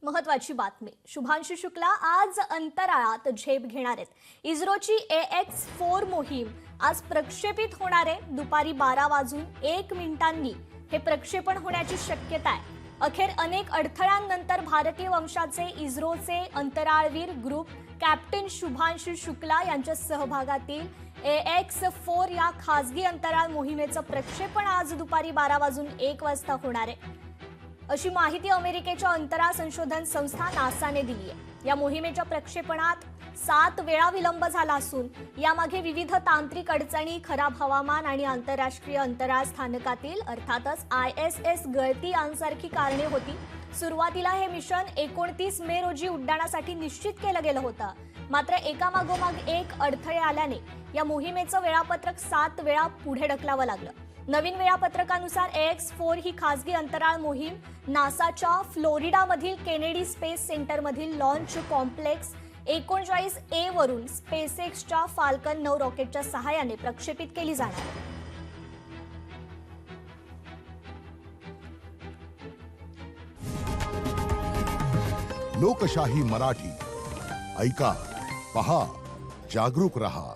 महत्वाची बातमी. शुभांशु शुक्ला आज अंतराळात झेप घेणार आहेत. इस्रोची AX-4 मोहीम आज प्रक्षेपित होणार आहे. दुपारी 12:01 हे प्रक्षेपण होण्याची शक्यता आहे. अखेर अनेक अडथळ्यांनंतर भारतीय वंशाचे इस्रोचे अंतराळवीर ग्रुप कॅप्टन शुभांशु शुक्ला यांच्या सहभागातील AX-4 या खासगी अंतराळ मोहिमेचं प्रक्षेपण आज दुपारी 12:01 होणार आहे, अशी माहिती अमेरिकेच्या अंतराळ संशोधन संस्था नासाने दिली आहे. या मोहिमेच्या प्रक्षेपणात 7 वेळा विलंब झाला असून यामागे विविध तांत्रिक अडचणी, खराब हवामान आणि आंतरराष्ट्रीय अंतराळ स्थानकातील अर्थातच ISS गळती यांसारखी कारणे होती. सुरुवातीला हे मिशन 29 मे रोजी उड्डाणासाठी निश्चित केलं गेलं होतं. मात्र एकामागोमाग एक अडथळे आल्याने या मोहिमेचं वेळापत्रक 7 वेळा पुढे ढकलावं लागलं. नवीन वेळापत्रकानुसार AX-4 ही खासगी अंतराळ मोहीम नासाच्या फ्लोरिडामधील केनेडी स्पेस सेंटरमधील लॉन्च कॉम्प्लेक्स 39A वरून स्पेसएक्सच्या फाल्कन 9 रॉकेटच्या सहाय्याने प्रक्षेपित केली जाणार आहे. लोकशाही मराठी ऐका, पहा, जागरूक रहा.